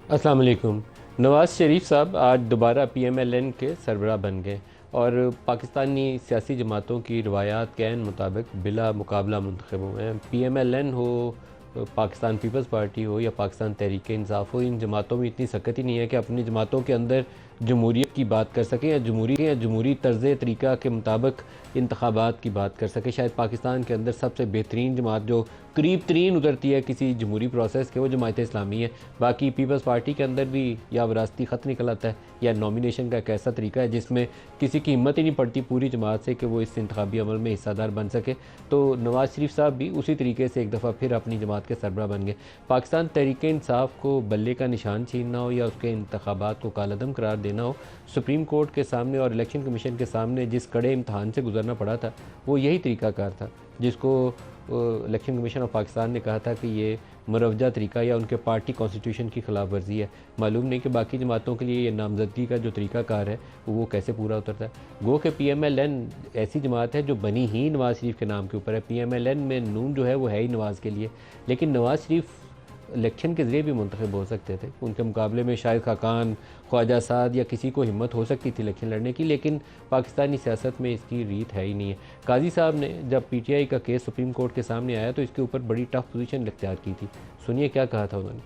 अस्सलाम वालेकुम। नवाज़ शरीफ साहब आज दोबारा पीएमएलएन के सरबराह बन गए और पाकिस्तानी सियासी जमातों की रवायात के ऐन मुताबिक बिला मुकाबला मुंतखब हुए हैं। पीएमएलएन हो, पाकिस्तान पीपल्स पार्टी हो या पाकिस्तान तहरीक इंसाफ हो, इन जमातों में इतनी सख्ती नहीं है कि अपनी जमातों के अंदर जमहूरियत की बात कर सकें या जमहूरी तर्ज़ तरीक़ा के मुताबिक इंतखाबात की बात कर सके। शायद पाकिस्तान के अंदर सबसे बेहतरीन जमात जो करीब तरीन उतरती है किसी जमहूरी प्रोसेस के, वो जमात इस्लामी है। बाकी पीपल्स पार्टी के अंदर भी या विरासती ख़त निकल आता है या नॉमिनेशन का एक ऐसा तरीका है जिसमें किसी की हिम्मत ही नहीं पड़ती पूरी जमात से कि वो इस इंतखाबी अमल में हिस्सादार बन सके। तो नवाज़ शरीफ साहब भी उसी तरीके से एक दफ़ा फिर अपनी जमात के सरबराह बन गए। पाकिस्तान तहरीक इंसाफ को बल्ले का निशान छीनना हो या उसके इंतखाबात को कालअदम करार देना हो, सुप्रीम कोर्ट के सामने और इलेक्शन कमीशन के सामने जिस कड़े इम्तहान से गुजरना पड़ा था वो यही तरीक़ाकार था जिसको इलेक्शन कमीशन ऑफ पाकिस्तान ने कहा था कि ये मुरवजा तरीका या उनके पार्टी कॉन्स्टिट्यूशन की खिलाफ वर्जी है। मालूम नहीं कि बाकी जमातों के लिए ये नामजदगी का जो तरीकाकार है वो कैसे पूरा उतरता है। गो के पीएमएलएन ऐसी जमात है जो बनी ही नवाज़ शरीफ के नाम के ऊपर है। पीएमएलएन में नून जो है वो है ही नवाज़ के लिए, लेकिन नवाज़ शरीफ इलेक्शन के ज़रिए भी मुंतखब हो सकते थे। उनके मुकाबले में शायद खाकान, ख्वाजा साद या किसी को हिम्मत हो सकती थी इलेक्शन लड़ने की, लेकिन पाकिस्तानी सियासत में इसकी रीत है ही नहीं है। काजी साहब ने जब पीटीआई का केस सुप्रीम कोर्ट के सामने आया तो इसके ऊपर बड़ी टफ पोजीशन इख्तियार की थी। सुनिए क्या कहा था उन्होंने।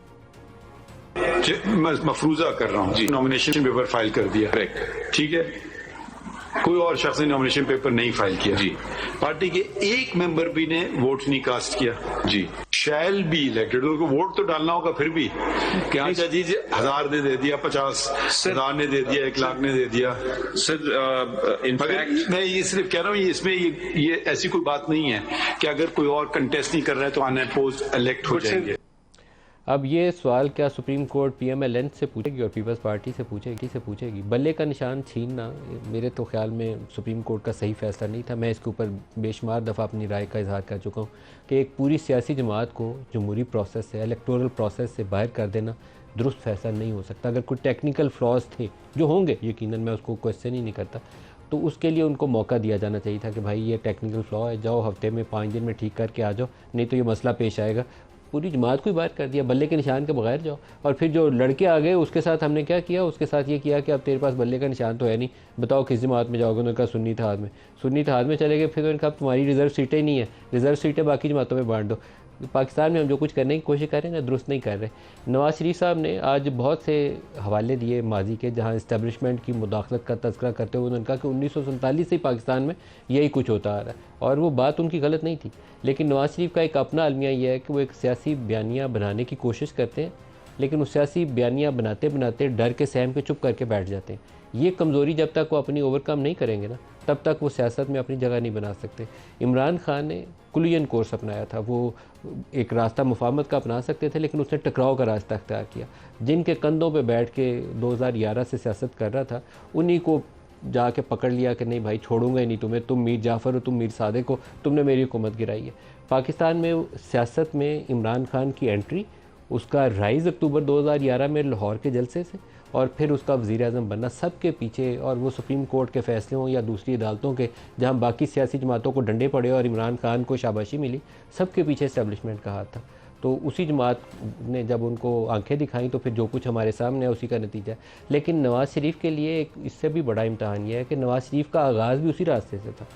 मैं मफरूजा कर रहा हूँ जी, नॉमिनेशन पेपर फाइल कर दिया, करेक्ट, ठीक है। कोई और शख्स ने नॉमिनेशन पेपर नहीं फाइल किया जी। पार्टी के एक मेंबर भी ने वोट नहीं कास्ट किया जी। शैल बी इलेक्टेड, उनको वोट तो डालना होगा फिर भी क्या जी 1000 ने दे दिया, 50,000 ने दे दिया, 1 लाख ने दे दिया। सर इनफैक्ट मैं ये सिर्फ कह रहा हूँ, इसमें ये ऐसी कोई बात नहीं है कि अगर कोई और कंटेस्ट नहीं कर रहा है तो अनअपोज इलेक्ट हो जाएंगे। अब ये सवाल क्या सुप्रीम कोर्ट पीएमएलएन से पूछेगी और पीपल्स पार्टी से पूछेगी? बल्ले का निशान छीनना मेरे तो ख्याल में सुप्रीम कोर्ट का सही फैसला नहीं था। मैं इसके ऊपर बेशुमार दफ़ा अपनी राय का इजहार कर चुका हूँ कि एक पूरी सियासी जमात को जमहूरी प्रोसेस से, इलेक्टोरल प्रोसेस से बाहर कर देना दुरुस्त फैसला नहीं हो सकता। अगर कोई टेक्निकल फ्लॉज थे, जो होंगे यकीनन, मैं उसको क्वेश्चन ही नहीं करता, तो उसके लिए उनको मौका दिया जाना चाहिए था कि भाई ये टेक्निकल फ्लॉ है, जाओ हफ्ते में 5 दिन में ठीक करके आ जाओ, नहीं तो ये मसला पेश आएगा। पूरी जमात को ही बात कर दिया, बल्ले के निशान के बगैर जाओ। और फिर जो लड़के आ गए उसके साथ हमने क्या किया, उसके साथ ये किया कि अब तेरे पास बल्ले का निशान तो है नहीं, बताओ किस जमात में जाओगे। उन्होंने कहा सुन्नी इत्तेहाद में चले गए। फिर उन्होंने कहा तुम्हारी रिजर्व सीटें ही नहीं है, रिजर्व सीटें बाकी जमातों में बांट दो। पाकिस्तान में हम जो कुछ करने की कोशिश कर रहे हैं ना, दुरुस्त नहीं कर रहे। नवाज़ शरीफ साहब ने आज बहुत से हवाले दिए माजी के, जहाँ इस्टेब्लिशमेंट की मुदाखलत का तज़किरा करते हुए उन्होंने कहा कि 1947 से ही पाकिस्तान में यही कुछ होता आ रहा है, और वो बात उनकी गलत नहीं थी। लेकिन नवाज़ शरीफ का एक अपना अलमिया यह है कि वो एक सियासी बयानिया बनाने की कोशिश करते हैं, लेकिन उस सियासी बयानिया बनाते बनाते डर के सहम के चुप करके बैठ जाते हैं। ये कमज़ोरी जब तक वो अपनी ओवरकम नहीं करेंगे ना, तब तक वो सियासत में अपनी जगह नहीं बना सकते। इमरान खान ने कुलियन कोर्स अपनाया था, वो एक रास्ता मुफाहमत का अपना सकते थे, लेकिन उसने टकराव का रास्ता अख्तियार किया। जिनके कंधों पे बैठ के 2011 से सियासत कर रहा था, उन्हीं को जाके पकड़ लिया कि नहीं भाई छोड़ूंगा ही नहीं तुम्हें, तुम मीर जाफ़र हो, तुम मीर सादिक हो, तुमने मेरी हुकूमत गिराई है। पाकिस्तान में सियासत में इमरान खान की एंट्री, उसका राइज़ अक्टूबर 2011 में लाहौर के जलसे से, और फिर उसका वज़ीर-ए-आज़म बनना, सब के पीछे, और वो सुप्रीम कोर्ट के फ़ैसले हों या दूसरी अदालतों के जहाँ बाकी सियासी जमातों को डंडे पड़े और इमरान खान को शाबाशी मिली, सब के पीछे इस्टेब्लिशमेंट का हाथ था। तो उसी जमात ने जब उनको आंखें दिखाई तो फिर जो कुछ हमारे सामने है उसी का नतीजा है। लेकिन नवाज़ शरीफ के लिए एक इससे भी बड़ा इम्तहान ये है कि नवाज़ शरीफ का आगाज़ भी उसी रास्ते से था।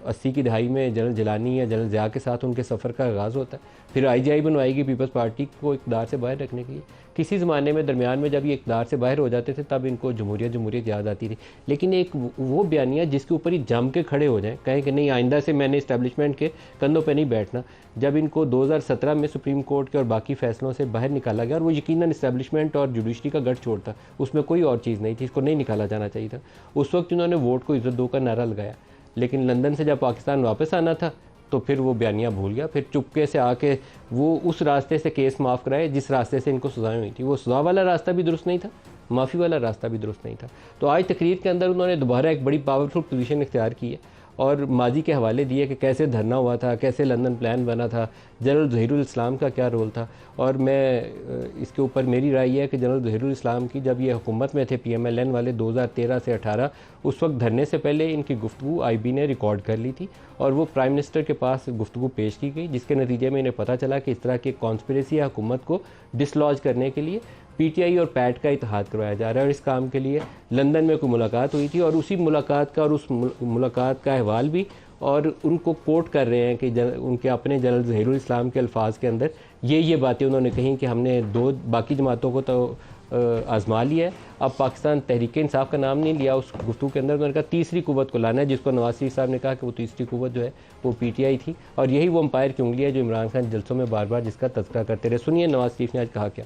80 की दहाई में जनरल जिलानी या जनरल ज़िया के साथ उनके सफ़र का आगाज़ होता है। फिर आईजीआई बनवाएगी पीपल्स पार्टी को इक़्तिदार से बाहर रखने के लिए। किसी ज़माने में दरमियान में जब ये इक़्तिदार से बाहर हो जाते थे तब इनको जमहूरियत याद आती थी। लेकिन एक वो बयानिया जिसके ऊपर ही जम के खड़े हो जाएँ, कहें कि नहीं आइंदा से मैंने इस्टेब्लिशमेंट के कंधों पर नहीं बैठना। जब इनको 2017 में सुप्रीम कोर्ट के और बाकी फ़ैसलों से बाहर निकाला गया, और वो यकीनन इस्टेब्लिशमेंट और जुडिशरी का गठ छोड़ता, उसमें कोई और चीज़ नहीं थी, इसको नहीं निकाला जाना चाहिए था। उस वक्त उन्होंने वोट को इज़्ज़त दो का नारा लगाया, लेकिन लंदन से जब पाकिस्तान वापस आना था तो फिर वो बयानिया भूल गया। फिर चुपके से आके वो उस रास्ते से केस माफ़ कराए जिस रास्ते से इनको सज़ाएं हुई थी। वो सज़ा वाला रास्ता भी दुरुस्त नहीं था, माफ़ी वाला रास्ता भी दुरुस्त नहीं था। तो आज तकरीर के अंदर उन्होंने दोबारा एक बड़ी पावरफुल पोजीशन इख्तियार की है और माजी के हवाले दिए कि कैसे धरना हुआ था, कैसे लंदन प्लान बना था, जनरल ज़हीरुल इस्लाम का क्या रोल था। और मैं इसके ऊपर मेरी राय है कि जनरल ज़हीरुल इस्लाम की जब ये हुकूमत में थे पीएमएलएन वाले 2013 से 18, उस वक्त धरने से पहले इनकी गुफ्तगू आईबी ने रिकॉर्ड कर ली थी और वो प्राइम मिनिस्टर के पास गुफ्तगू पेश की गई, जिसके नतीजे में इन्हें पता चला कि इस तरह की कॉन्स्पिरेसी है हुकूमत को डिसलॉज करने के लिए। पीटीआई और पैट का इत्तेहाद करवाया जा रहा है और इस काम के लिए लंदन में कोई मुलाकात हुई थी और उसी मुलाकात का और उस मुलाकात का अहवाल भी और उनको कोट कर रहे हैं कि उनके अपने जनरल ज़हीरुल इस्लाम के अल्फाज के अंदर ये बातें उन्होंने कही कि हमने दो बाकी जमातों को तो आजमा लिया है, अब पाकिस्तान तहरीक इंसाफ का नाम नहीं लिया। उस गुफ्तगू के अंदर उन्होंने कहा तीसरी कुव्वत को लाना है, जिसको नवाज शरीफ साहब ने कहा कि वो तीसरी कुव्वत जो है वो पीटीआई थी और यही वो अंपायर की उंगली है जो इमरान खान जलसों में बार बार जिसका तज़किरा करते रहे। सुनिए नवाज शरीफ ने आज कहा क्या।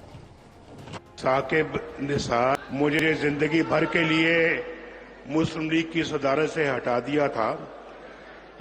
साकिब निसार मुझे जिंदगी भर के लिए मुस्लिम लीग की सदारत से हटा दिया था,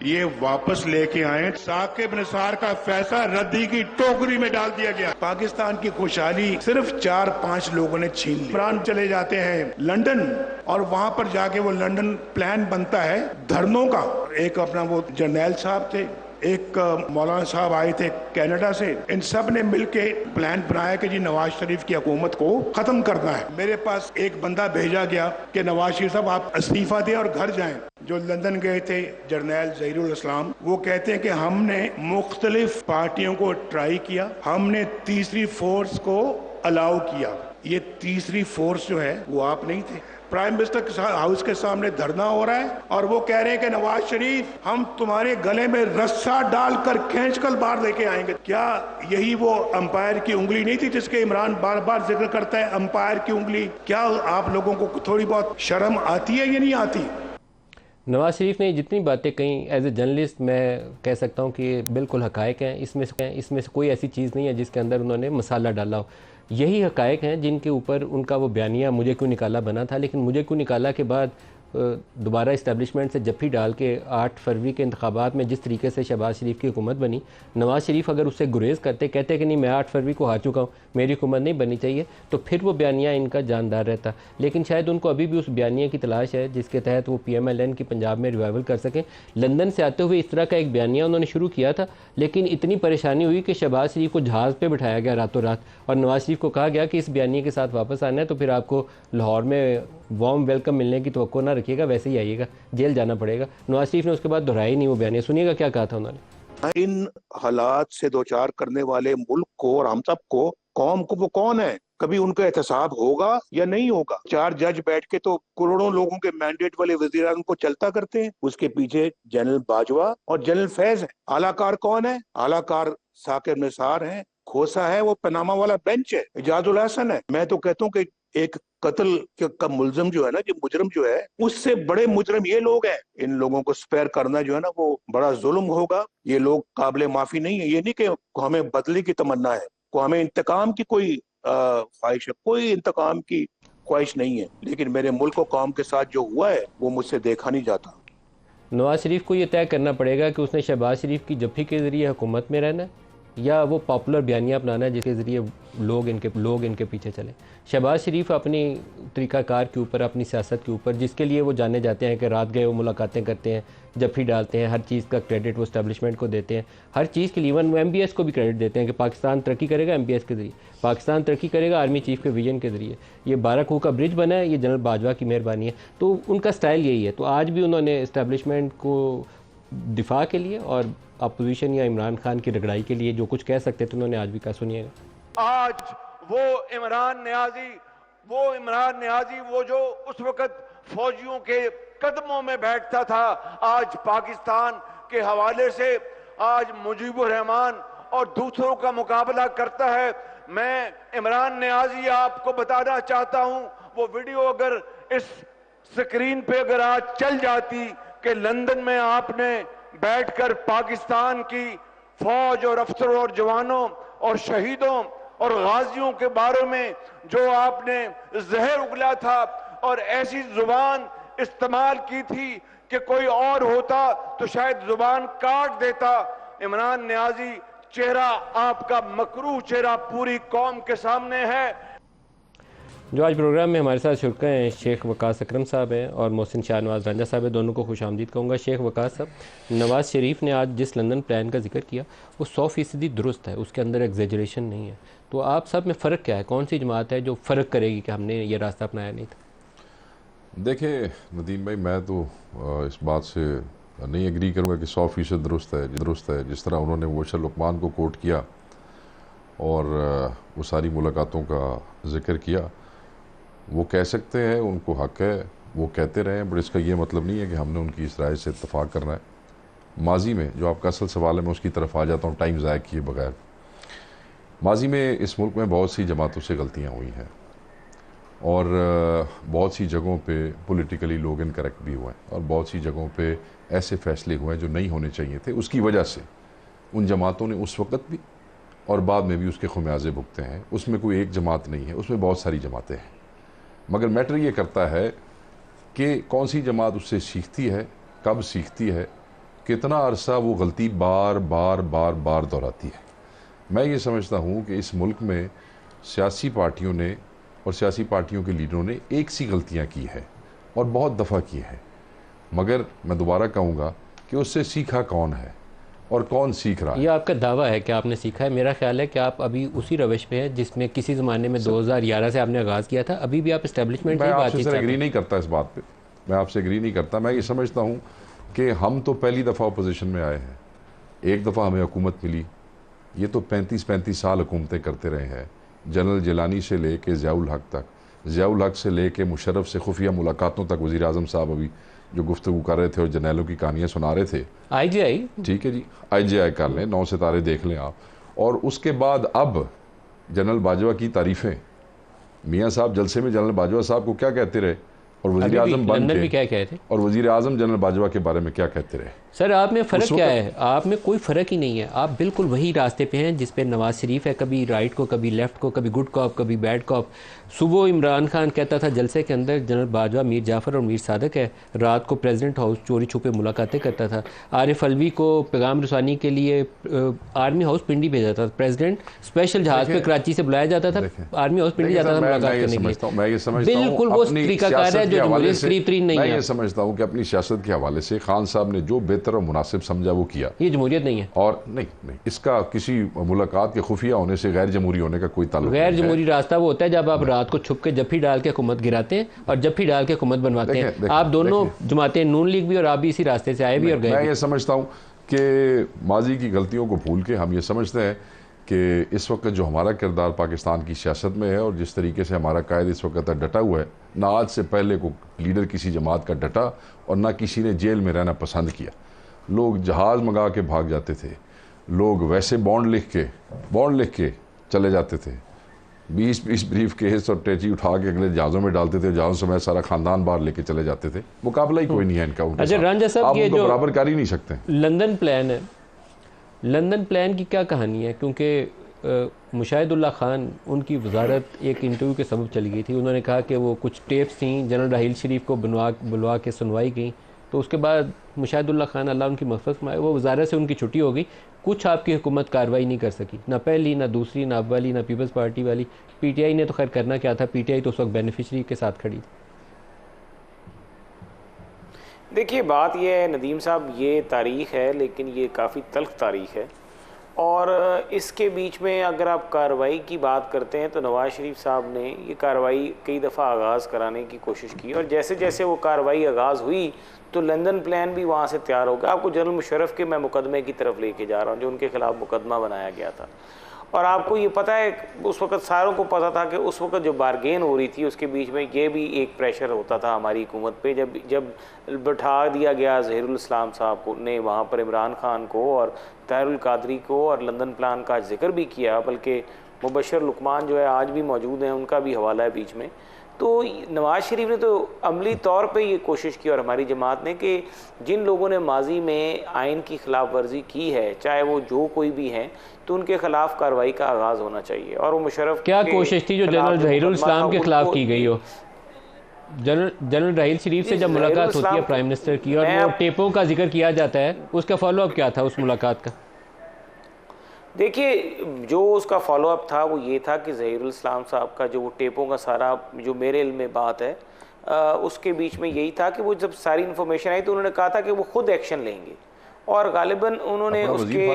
ये वापस लेके आए। साकिब निसार का फैसला रद्दी की टोकरी में डाल दिया गया। पाकिस्तान की खुशहाली सिर्फ 4-5 लोगों ने छीन ली। इमरान चले जाते हैं लंदन और वहां पर जाके वो लंदन प्लान बनता है धरनों का। एक अपना वो जर्नैल साहब थे, एक मौलाना साहब आए थे कनाडा से, इन सब ने मिलके प्लान बनाया कि जी नवाज शरीफ की हुकूमत को खत्म करना है। मेरे पास एक बंदा भेजा गया कि नवाज शरीफ साहब आप इस्तीफा दें और घर जाएं। जो लंदन गए थे जर्नैल ज़हीरुल इस्लाम, वो कहते हैं कि हमने मुख्तलिफ पार्टियों को ट्राई किया, हमने तीसरी फोर्स को अलाउ किया। ये तीसरी फोर्स जो है वो आप नहीं थे। प्राइम मिनिस्टर हाउस के सामने धरना हो रहा है और वो कह रहे हैं कि नवाज शरीफ हम तुम्हारे गले में रस्सा डालकर खींचकर बाहर लेके आएंगे। क्या यही वो अंपायर की उंगली नहीं थी जिसके इमरान बार बार जिक्र करता है, अंपायर की उंगली? क्या आप लोगों को थोड़ी बहुत शर्म आती है या नहीं आती? नवाज शरीफ ने जितनी बातें कही एज ए जर्नलिस्ट मैं कह सकता हूँ कि बिल्कुल हकायक हैं। इसमें से कोई ऐसी चीज़ नहीं है जिसके अंदर उन्होंने मसाला डाला हो। यही हकायक हैं जिनके ऊपर उनका वो बयानिया मुझे क्यों निकाला बना था। लेकिन मुझे क्यों निकाला के बाद दोबारा इस्टेब्लिशमेंट से जफ्फी डाल के 8 फरवरी के इंतखाबात में जिस तरीके से शहबाज शरीफ की हुकूमत बनी, नवाज शरीफ अगर उससे गुरेज करते, कहते कि नहीं मैं 8 फरवरी को हार चुका हूँ, मेरी हुकूमत नहीं बननी चाहिए, तो फिर वो बयानिया इनका जानदार रहता। लेकिन शायद उनको अभी भी उस बयानिया की तलाश है जिसके तहत वो PMLN की पंजाब में रिवाइवल कर सकें। लंदन से आते हुए इस तरह का एक बयानिया उन्होंने शुरू किया था, लेकिन इतनी परेशानी हुई कि शहबाज शरीफ को जहाज़ पर बिठाया गया रातों रात और नवाज शरीफ को कहा गया कि इस बयानिया के साथ वापस आना है तो फिर आपको लाहौर में वार्म वेलकम मिलने की तवक्को ना रखिएगा, वैसे ही आइएगा, जेल जाना पड़ेगा। नवाज शरीफ ने उसके बाद दोहराया ही नहीं वो बयान। सुनिएगा क्या कहा था उन्होंने। इन हालात से दो चार करने वाले मुल्क को और हम सबको, कौम को, वो कौन है? कभी उनका एहतसाब होगा या नहीं होगा? 4 जज बैठ के तो करोड़ों लोगों के मैंडेट वाले वज़ीरान को चलता करते हैं। उसके पीछे जनरल बाजवा और जनरल फैज है। आलाकार कौन है? आलाकार साकिब निसार है, खोसा है, वो पनामा वाला बेंच है, इजाजुल हसन है। मैं तो कहता हूँ कि एक कत्ल का मुलजम जो है ना, जो मुजरम जो है, उससे बड़े मुजरम ये लोग हैं। इन लोगों को स्पेयर करना जो है ना वो बड़ा जुल्म होगा। ये लोग काबिले माफी नहीं है। ये नहीं कि हमें बदले की तमन्ना है, को हमें इंतकाम की कोई ख्वाहिश है, कोई इंतकाम की ख्वाहिश नहीं है। लेकिन मेरे मुल्क और कौम के साथ जो हुआ है वो मुझसे देखा नहीं जाता। नवाज शरीफ को ये तय करना पड़ेगा कि उसने शहबाज शरीफ की जफ्फी के ज़रिए हुकूमत में रहना है या वो पॉपुलर बयानियाँ अपनाना है जिसके ज़रिए लोग इनके पीछे चलें। शहबाज शरीफ अपनी तरीक़ाकार के ऊपर, अपनी सियासत के ऊपर, जिसके लिए वो जाने जाते हैं कि रात गए वो मुलाकातें करते हैं, जफ्फी डालते हैं, हर चीज़ का क्रेडिट वो इस्टेब्लिशमेंट को देते हैं, हर चीज़ के लिए। इवन वो MBS को भी क्रेडिट देते हैं कि पाकिस्तान तरक्की करेगा MBS के ज़रिए, पाकिस्तान तरक्की करेगा आर्मी चीफ के विजन के ज़रिए। ये 12 कोह का ब्रिज बना है, ये जनरल बाजवा की मेहरबानी है। तो उनका स्टाइल यही है। तो आज भी उन्होंने इस्टेब्लिशमेंट को दिफा के लिए और अपोजिशन या इमरान खान की रगड़ाई के लिए जो कुछ कह सकते थे उन्होंने आज भी कहा। सुनिएगा। आज वो इमरान नियाजी वो जो उस वक्त फौजियों के कदमों में बैठता था, आज पाकिस्तान के हवाले से आज मुजीबुर रहमान और दूसरों का मुकाबला करता है। मैं इमरान नियाजी आपको बताना चाहता हूं, वो वीडियो अगर इस स्क्रीन पे अगर आज चल जाती कि लंदन में आपने बैठकर पाकिस्तान की फौज और अफसरों और जवानों और शहीदों और गाजियों के बारे में जो आपने जहर उगला था और ऐसी जुबान इस्तेमाल की थी कि कोई और होता तो शायद जुबान काट देता। इमरान नियाजी, चेहरा आपका मकरूह चेहरा पूरी कौम के सामने है। जो आज प्रोग्राम में हमारे साथ शुरू हैं शेख वकास अकरम साहब हैं और मोहसिन शाहनवाज रांझा साहब हैं। दोनों को खुशामदीद कहूँगा। शेख वकास साहब, नवाज़ शरीफ ने आज जिस लंदन प्लान का जिक्र किया वो 100% दुरुस्त है, उसके अंदर एग्जेजरेशन नहीं है। तो आप सब में फ़र्क क्या है? कौन सी जमात है जो फ़र्क करेगी कि हमने ये रास्ता अपनाया नहीं था? देखिए नदीम भाई, मैं तो इस बात से नहीं एग्री करूँगा कि 100% दुरुस्त है। जिस तरह उन्होंने वो लुकमान को कोट किया और वो सारी मुलाकातों का जिक्र किया। वो कह सकते हैं, उनको हक है, वो कहते रहे, बट इसका ये मतलब नहीं है कि हमने उनकी इस राय से इत्तफाक करना है। माजी में जो आपका असल सवाल है, मैं उसकी तरफ आ जाता हूँ टाइम ज़ाया किए बगैर। माजी में इस मुल्क में बहुत सी जमातों से गलतियाँ हुई हैं और बहुत सी जगहों पे पॉलिटिकली लोग इनकरेक्ट भी हुए हैं और बहुत सी जगहों पे ऐसे फैसले हुए हैं जो नहीं होने चाहिए थे। उसकी वजह से उन जमातों ने उस वक़्त भी और बाद में भी उसके खुमियाजे भुगते हैं। उसमें कोई एक जमात नहीं है, उसमें बहुत सारी जमातें हैं। मगर मैटर ये करता है कि कौन सी जमात उससे सीखती है, कब सीखती है, कितना अरसा वो गलती बार बार बार बार दोहराती है। मैं ये समझता हूँ कि इस मुल्क में सियासी पार्टियों ने और सियासी पार्टियों के लीडरों ने एक सी गलतियाँ की है और बहुत दफ़ा की है। मगर मैं दोबारा कहूँगा कि उससे सीखा कौन है और कौन सीख रहा है। ये आपका दावा है कि आपने सीखा है। मेरा ख्याल है कि आप अभी उसी रविश पे हैं जिसमें किसी ज़माने में 2011 से आपने आगाज़ किया था। अभी भी आप इस्टेब्लिशमेंट मैं की आपसे बातचीत सर एग्री नहीं करता इस बात पे, मैं आपसे एग्री नहीं करता। मैं ये समझता हूँ कि हम तो पहली दफ़ा अपोजिशन में आए हैं, एक दफ़ा हमें हुकूमत मिली, ये तो 35 साल हुकूमतें करते रहे हैं। जनरल जिलानी से ले के ज़ियाउल हक तक, ज़ियाउल हक से ले के मुशर्रफ से खुफिया मुलाकातों तक वज़ीर आज़म साहब अभी जो गुफ्तगू कर रहे थे और जर्नैलों की कहानियाँ सुना रहे थे। IGI, ठीक है जी, IGI कर लें, 9 सितारे देख लें आप। और उसके बाद अब जनरल बाजवा की तारीफ़ें, मियाँ साहब जलसे में जनरल बाजवा साहब को क्या कहते रहे और वज़ीर आज़म बन लंदन भी के क्या कहे थे और वज़ीर आज़म जनरल बाजवा के बारे में क्या कहते रहे। सर, आप में फ़र्क क्या है? आप में कोई फ़र्क ही नहीं है। आप बिल्कुल वही रास्ते पे हैं जिस पे नवाज शरीफ है, कभी राइट को, कभी लेफ़्ट को, कभी गुड कॉप, कभी बैड कॉप। सुबह इमरान खान कहता था जलसे के अंदर जनरल बाजवा, मीर जाफ़र और मीर सादक है। रात को प्रेसिडेंट हाउस चोरी छुपे मुलाकातें करता था। आरिफ अलवी को पैगाम रसानी के लिए आर्मी हाउस पिंडी भेजा था। प्रेसिडेंट स्पेशल जहाज़ पे कराची से बुलाया जाता था, आर्मी हाउस पिंडी जाता था मुलाकात करने के लिए। बिल्कुल वो तरीकाकार है जो जमहूरियत करीब तरीन नहीं है। मैं ये समझता हूँ कि अपनी सियासत के हवाले से खान साहब ने जो बेहतर और मुनासिब समझा वो किया। ये जमहूरियत नहीं है और नहीं, इसका किसी मुलाकात के खुफिया होने से गैर जमहूरी होने का कोई ताल्लुक नहीं है। गैर जमहूरी रास्ता वो होता है जब आप रात को छुप के जफ्फी डाल के हुकूमत गिराते हैं और जफ्फी डाल के हुकूमत बनवाते हैं। आप दोनों जमातें, नून लीग भी और आप भी इसी रास्ते से आए भी और गए। मैं ये समझता हूँ कि माजी की गलतियों को भूल के हम ये समझते हैं कि इस वक्त जो हमारा किरदार पाकिस्तान की सियासत में है और जिस तरीके से हमारा कायद इस वक्त डटा हुआ है, ना आज से पहले को लीडर किसी जमात का डटा और ना किसी ने जेल में रहना पसंद किया। लोग जहाज़ मंगा के भाग जाते थे, लोग वैसे बॉन्ड लिख के चले जाते थे। 20 ब्रीफ केस और टैची उठा के अगले जहाज़ों में डालते थे, जहाज़ों समय सारा खानदान बाहर लेके चले जाते थे। मुकाबला ही कोई नहीं है इनका। अच्छा रंजा साहब, ये जो बराबर कर ही नहीं सकते। लंदन प्लान है, लंदन प्लान की क्या कहानी है? क्योंकि मुशाहिदुल्लाह खान, उनकी वजारत एक इंटरव्यू के सबब चली गई थी। उन्होंने कहा कि वो कुछ टेप्स थी जनरल राहील शरीफ को बुलवा के सुनवाई गई। तो उसके बाद मुशाहिदुल्लाह खान, अल्लाह उनकी मग़फ़िरत फरमाए, वो वजारत से उनकी छुट्टी हो गई। कुछ आपकी हुकूमत कार्रवाई नहीं कर सकी, ना पहली, ना दूसरी, ना अव्वली, ना पीपल्स पार्टी वाली। PTI ने तो खैर करना क्या था, PTI तो उस वक्त बेनिफिशरी के साथ खड़ी थी। देखिए बात यह है नदीम साहब, ये तारीख़ है लेकिन ये काफ़ी तल्ख़ तारीख़ है। और इसके बीच में अगर आप कार्रवाई की बात करते हैं तो नवाज़ शरीफ साहब ने ये कार्रवाई कई दफ़ा आगाज़ कराने की कोशिश की और जैसे जैसे वो कार्रवाई आगाज़ हुई तो लंदन प्लान भी वहाँ से तैयार हो गया। आपको जनरल मुशर्रफ के मैं मुकदमे की तरफ लेके जा रहा हूँ जो उनके ख़िलाफ़ मुकदमा बनाया गया था। और आपको ये पता है उस वक़्त सारों को पता था कि उस वक़्त जो बारगेन हो रही थी उसके बीच में ये भी एक प्रेशर होता था हमारी हुकूमत पे। जब बैठा दिया गया ज़हीरुल इस्लाम साहब को ने वहाँ पर इमरान खान को और ताहिरुल कादरी को और लंदन प्लान का जिक्र भी किया, बल्कि मुबशर लुकमान जो है आज भी मौजूद हैं, उनका भी हवाला है बीच में। तो नवाज़ शरीफ ने तो अमली तौर पे ये कोशिश की और हमारी जमात ने कि जिन लोगों ने माजी में आइन की खिलाफ वर्जी की है, चाहे वो जो कोई भी हैं, तो उनके खिलाफ कार्रवाई का आगाज़ होना चाहिए। और वो मुशर्रफ क्या कोशिश थी जो जनरल ज़हीरुल इस्लाम के खिलाफ की गई हो? जनरल राहील शरीफ से जब मुलाकात होती है प्राइम मिनिस्टर की और वो टेपों का जिक्र किया जाता है, उसका फॉलोअप क्या था उस मुलाकात का? देखिए जो उसका फॉलोअप था वो ये था कि ज़हीरुल इस्लाम साहब का जो वो टेपों का सारा जो मेरे इल्म में बात है उसके बीच में यही था कि वो जब सारी इन्फॉर्मेशन आई तो उन्होंने कहा था कि वो खुद एक्शन लेंगे और गालिबन उन्होंने उसके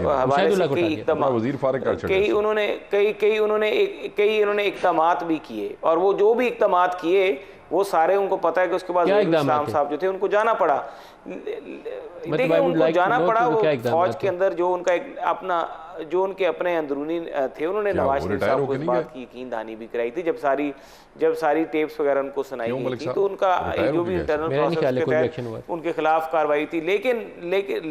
हवाले से कई उन्होंने इक़दामात भी किए और वो जो भी इक़दामात किए वो सारे उनको पता है कि उसके बाद इस्लाम साहब जो थे उनको जाना पड़ा। देखिए उनको जाना पड़ा, वो फौज के अंदर जो उनका एक अपना जो उनके अपने अंदरूनी थे उन्होंने क्या नवाज वो शरीफ रिटायर साहब को होके इस नहीं बात गए? की यकीन दहानी भी कराई थी जब सारी टेप्स वगैरह उनको सुनाई क्यों गई मलिक थी, साहब? तो उनका रिटायर जो होके भी गए? इंटरनल मेरा नहीं ख्याल है प्रोसेस कोई भी के एक्शन हुआ तहत उनके खिलाफ कार्रवाई थी।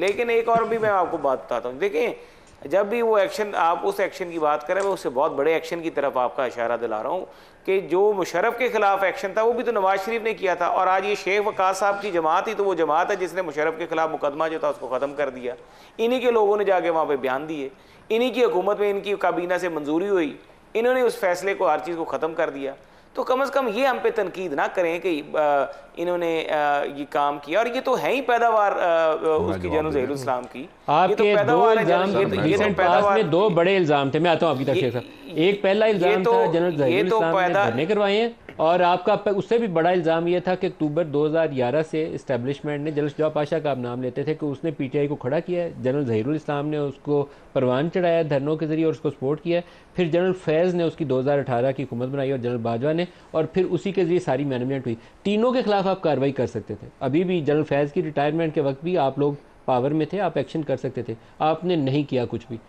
लेकिन एक और भी मैं आपको बात बताता हूँ, देखें जब भी वो एक्शन, आप उस एक्शन की बात करें, मैं उससे बहुत बड़े एक्शन की तरफ आपका इशारा दिला रहा हूँ कि जो मुशर्रफ के खिलाफ एक्शन था वो भी तो नवाज शरीफ ने किया था। और आज ये शेख वकास साहब की जमात ही तो वो जमात है जिसने मुशर्रफ के खिलाफ मुकदमा जो था उसको ख़त्म कर दिया। इन्हीं के लोगों ने जाके वहाँ पे बयान दिए, इन्हीं की हुकूमत में इनकी काबीना से मंजूरी हुई, इन्होंने उस फैसले को, हर चीज़ को ख़त्म कर दिया। तो कम से कम ये हम पे तनकीद ना करें कि इन्होंने ये काम किया। और ये तो है ही पैदावार उसकी जनरल ज़हीरुल इस्लाम की। आपके दो इल्जाम रिसेंट पास में दो बड़े इल्जाम थे, मैं आता हूँ आपकी तरफ साहब। एक पहला इल्जाम था जनरल ज़हीरुल इस्लाम ने धरने करवाए हैं, और आपका उससे भी बड़ा इल्ज़ाम ये था कि अक्टूबर 2011 से इस्टेब्लिशमेंट ने, जनरल शुजा पाशा का आप नाम लेते थे, कि उसने पीटीआई को खड़ा किया है। जनरल ज़हीरुल इस्लाम ने उसको परवान चढ़ाया धरनों के जरिए और उसको सपोर्ट किया। फिर जनरल फैज़ ने उसकी 2018 की हुकूमत बनाई और जनरल बाजवा ने, और फिर उसी के जरिए सारी मैनेजमेंट हुई। तीनों के खिलाफ आप कार्रवाई कर सकते थे। अभी भी जनरल फैज़ की रिटायरमेंट के वक्त भी आप लोग पावर में थे, आप एक्शन कर सकते थे, आपने नहीं किया कुछ भी।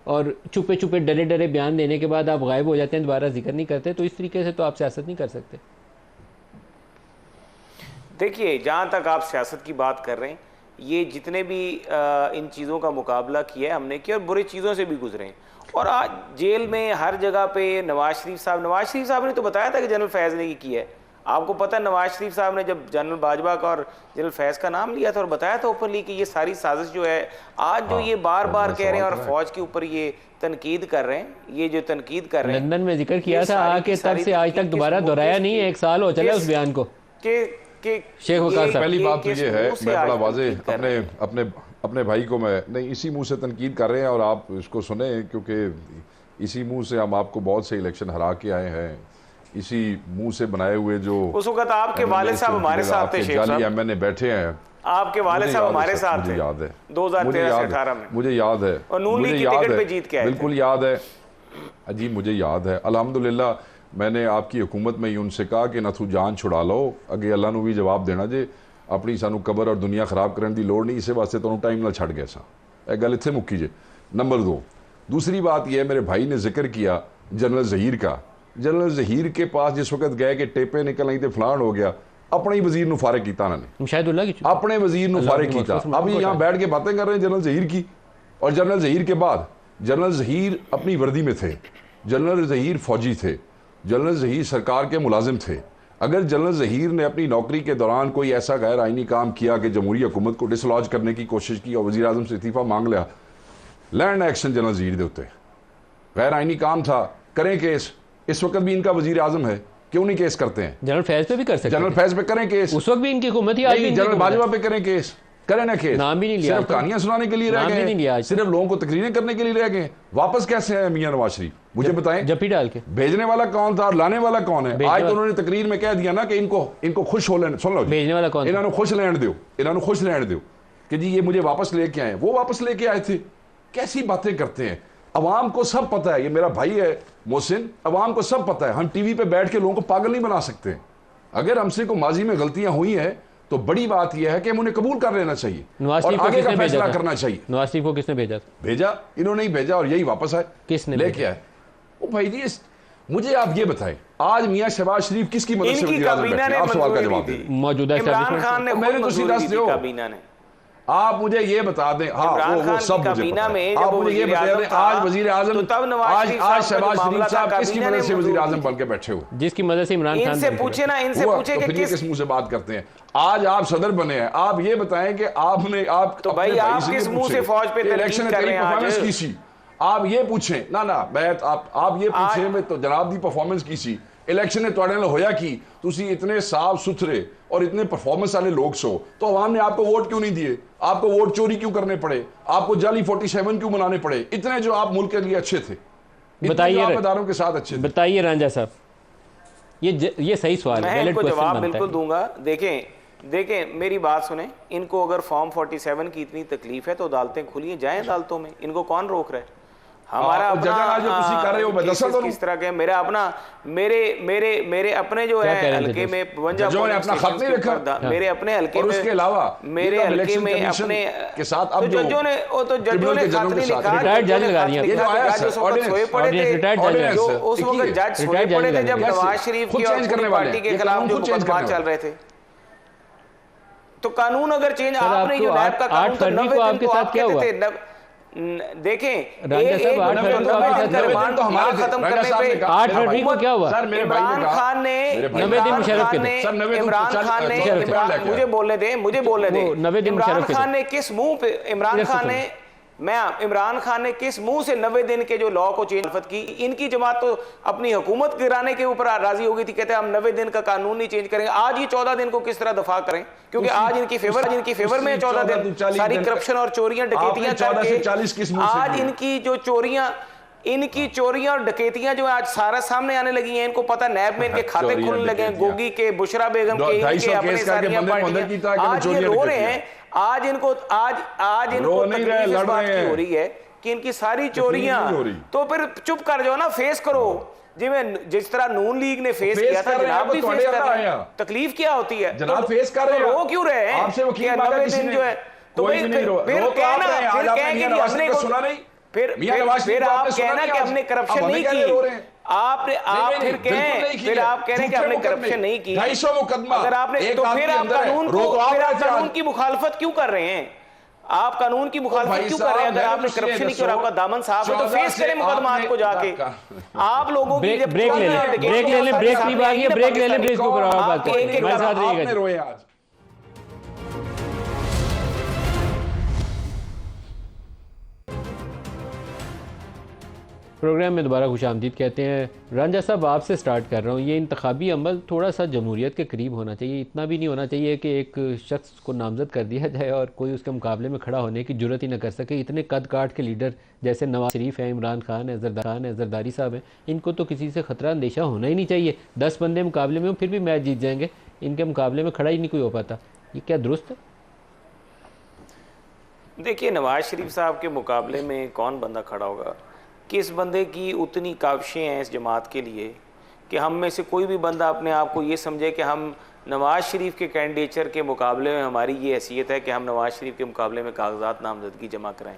और छुपे छुपे डरे डरे बयान देने के बाद आप गायब हो जाते हैं, दोबारा जिक्र नहीं करते। तो इस तरीके से तो आप सियासत नहीं कर सकते। देखिए, जहाँ तक आप सियासत की बात कर रहे हैं, ये जितने भी इन चीज़ों का मुकाबला किया है हमने किया, और बुरी चीज़ों से भी गुजरे हैं। और आज जेल में हर जगह पे नवाज शरीफ साहब ने तो बताया था कि जनरल फैज़ ने ये किया है। आपको पता है नवाज शरीफ साहब ने जब जनरल बाजवा का और जनरल फैज़ का नाम लिया था और बताया था ओपनली कि ये सारी साजिश जो है, आज जो ये बार बार कह रहे हैं और फौज के ऊपर ये तनकीद कर रहे हैं, ये जो तनकीद कर रहे हैं, लंदन में जिक्र किया था आके, तब से आज तक दोबारा दोहराया नहीं है। 1 साल हो चला उस बयान को। शेख वकास साहब, पहली बात तो ये है, मैं बड़ा वाज़ेह अपने भाई को मैं नहीं, इसी मुंह से तनकीद कर रहे हैं और आप इसको सुने, क्योंकि इसी मुंह से हम आपको बहुत से इलेक्शन हरा के आए हैं। इसी मुंह से बनाए हुए जो उस वक्त आपके वालिद साहब हमारे साथ थे, शेख साहब एमएनए बैठे हैं, आपके वालिद साहब हमारे साथ थे, मुझे याद है 2013-18 में, मुझे याद है, और नून लीग की टिकट पे जीत के आए थे। बिल्कुल याद है अजीब, मुझे याद है। अल्हम्दुलिल्लाह मैंने आपकी हुकूमत में ही उनसे कहा कि ना तू जान छुड़ा लो, अगे अल्लाह नू भी जवाब देना जे अपनी सानू कबर और दुनिया खराब करने की लोड़ नहीं, इस वास्ते तुहानू टाइम नाल छड़ गया सा। एक गल इत्थे मुक्की जे। नंबर 2, दूसरी बात यह है, मेरे भाई ने जिक्र किया जनरल ज़हीर का। जनरल ज़हीर के पास जिस वक्त गए कि टेपे निकल आई तो फलान हो गया, अपने ही वजीर नू फारिग कीता उन्होंने, अपने वजीर नू फारिग कीता। अब ये यहाँ बैठ के बातें कर रहे हैं जनरल ज़हीर की। और जनरल ज़हीर के बाद, जनरल ज़हीर अपनी वर्दी में थे, जनरल ज़हीर फौजी थे, जनरल ज़हीर सरकार के मुलाजिम थे। अगर जनरल ज़हीर ने अपनी नौकरी के दौरान कोई ऐसा गैर आइनी काम किया कि जमहूरी हुकूमत को डिसलॉज करने की कोशिश की और वज़ीर आज़म से इस्तीफ़ा मांग लिया, लैंड एक्शन जनरल ज़हीर दे उत्ते। गैर आइनी काम था, करें केस। इस वक्त भी इनका वज़ीर आज़म है, क्यों नहीं केस करते हैं? जनरल फैज़ पे भी कर सकते हैं, जनरल फैज़ पे करें केस। उस वक्त भी इनकी हुकूमत ही, आज भी जनरल बाजवा पे करें केस, करें ना केस। नाम भी नहीं लिया, सिर्फ कहानियां सुनाने के लिए रह गए, सिर्फ लोगों को तकरीरें करने के लिए रह गए। वापस कैसे आए मियां नवाज शरीफ, मुझे बताएं। जप्पी डाल के भेजने वाला कौन था और लाने वाला कौन है? आज तो उन्होंने तकरीर में कह दिया ना कि इनको खुश हो लेने, सुन लो, भेजने वाला कौन, इन्होंने खुश रहने दो, इन्होंने खुश रहने दो कि जी ये मुझे वापस लेके आए। वो वापस लेके आए थे। कैसी बातें करते हैं। अवाम को सब पता है, ये मेरा भाई है मोहसिन, अवाम को सब पता है। हम टीवी पे बैठ के लोगों को पागल नहीं बना सकते। अगर हमसे को माजी में गलतियां हुई हैं तो बड़ी बात यह है कि हम उन्हें कबूल कर लेना चाहिए और आगे का फैसला करना चाहिए। नवाज शरीफ को किसने भेजा? इन्होंने ही भेजा और यही वापस आए। किसने लेके आए? ओ भाई जी, मुझे आप ये बताएं, आज मियां शहबाज शरीफ किसकी मदद से वज़ीर आज़म बैठे? आप सवाल का जवाब दें। मौजूदा इमरान खान ने मेरे तो सीधा से काबीना ने, आप मुझे ये बता दें। हाँ, वो सब मुझे पता है। आप मुझे ये बता दें, आज वज़ीर आज़म, आज शहबाज शरीफ साहब किसकी मदद से वज़ीर आज़म बन के बैठे हुए? जिसकी मदद से इमरान खान। इनसे पूछे ना, इनसे पूछे कि किस मुंह से बात करते हैं। आज आप सदर बने हैं, आप ये बताएं कि आपने तो भाई आप किस मुंह से फौज पे इलेक्शन कर रहे हैं परफॉर्मेंस की सी? आप ये पूछें ना मैं आप ये पूछें मैं तो जनाब दी परफॉर्मेंस की सी। इलेक्शन ने तुहाडे नाल होया की? तुसी इतने साफ सुथरे और इतने परफॉर्मेंस वाले लोग सो, तो अवाम ने आपको वोट क्यों नहीं दिए? आपको वोट चोरी क्यों करने पड़े? आपको जाली 47 क्यों बनाने पड़े? इतने जो आप मुल्क के लिए अच्छे थे, बताइए अदारों के साथ अच्छे थे। बताइए रांझा साहब, ये सही सवाल है, मैं इनको जवाब बिल्कुल दूंगा। देखें मेरी बात सुने, इनको अगर फॉर्म 47 की इतनी तकलीफ है तो अदालतें खुली हैं, जाएं अदालतों में, इनको कौन रोक रहा है? हमारा जज आज जो तुसी कर रहे हो मैं दसा तो किस तरह के मेरा अपना मेरे अपने जो है हल्के में 52 जो ने अपना खत नहीं रखा मेरे अपने हल्के में, उसके अलावा मेरे हल्के में अपने के साथ अब जजों ने खत नहीं लिखा, रिटायर्ड जज लगा दिया, ये जो आया जज उस वक्त सोए पड़े थे, रिटायर्ड जज जो उस वक्त जज सोए पड़े थे जब नवाज शरीफ की और पूरी पार्टी के खिलाफ जो मुकदमा चल रहे थे। तो कानून अगर चेंज, आपने जो नैब का कानून 8 फरवरी को आपके साथ क्या हुआ? देखें, तो हमारे खत्म करने पे 8 फरवरी को क्या हुआ? इमरान खान ने 90 दिन मुशर्रफ के थे। मुझे बोलने दे इमरान खान ने किस मुंह पे इमरान खान ने किस मुंह से 90 दिन के जो लॉ को चेंज की? इनकी जमात तो अपनी हुकूमत गिराने के ऊपर राजी हो गई थी, कहते हैं हम 90 दिन का कानून नहीं चेंज करेंगे। आज ये 14 दिन को किस तरह दफा करें? क्योंकि आज इनकी फेवर में 14 दिन सारी करप्शन और चोरियां डकैतियां करके आज इनकी चोरियां और डकैतियां जो आज सारा सामने आने लगी हैं। इनको पता नैब में इनके खाते खुलने लगे हैं, गोगी के, बुशरा बेगम के, इनके अपने सारियां पार्टियां आज ये रो रहे हैं। आज इनको तकलीफ इस बात की हो रही है कि इनकी सारी चोरियां, तो फिर चुप कर जाओ ना, फेस करो जिस तरह नून लीग ने फेस किया था, जनाब भी फेस कर रहे हैं। तकलीफ क्या होती है जनाब, फेस कर रहे हैं, रो क्यों रहे हैं? 90 दिन जो है तो फिर कहना सुना नहीं, फिर आप कहना कि हमने करप्शन नहीं की, आप फिर कह रहे हैं कि हमने करप्शन नहीं की। 250 मुकदमा अगर आपने, तो फिर आप कानून की मुखालफत क्यों कर रहे हैं? आप कानून की मुखालफत क्यों कर रहे हैं? अगर आपने करप्शन नहीं किया और आपका दामन साफ है तो फेस करें मुकदमात को जाके। आप लोगों की जब ब्रेक ले लें, ब्रेक ले लें, ब्रेक ले लें, ब्रेक को बात हमारे साथ रहिएगा। प्रोग्राम में दोबारा खुशामदीद कहते हैं। रांझा साहब, आपसे स्टार्ट कर रहा हूँ। ये इंतखाबी अमल थोड़ा सा जमहूरियत के करीब होना चाहिए, इतना भी नहीं होना चाहिए कि एक शख्स को नामजद कर दिया जाए और कोई उसके मुकाबले में खड़ा होने की जुर्रत ही ना कर सके। इतने कद काट के लीडर जैसे नवाज शरीफ हैं, इमरान खान है, जरदारी साहब हैं, इनको तो किसी से ख़तरा अंदेशा होना ही नहीं चाहिए। 10 बंदे मुकाबले में फिर भी मैच जीत जाएंगे, इनके मुकाबले में खड़ा ही नहीं कोई हो पाता। ये क्या दुरुस्त है? देखिए, नवाज शरीफ साहब के मुकाबले में कौन बंदा खड़ा होगा? किस बंदे की उतनी काविशें हैं इस जमात के लिए कि हम में से कोई भी बंदा अपने आप को ये समझे कि हम नवाज शरीफ के कैंडिडेचर के मुकाबले में हमारी ये हैसियत है कि हम नवाज शरीफ के मुकाबले में कागजात नामजदगी जमा कराएं।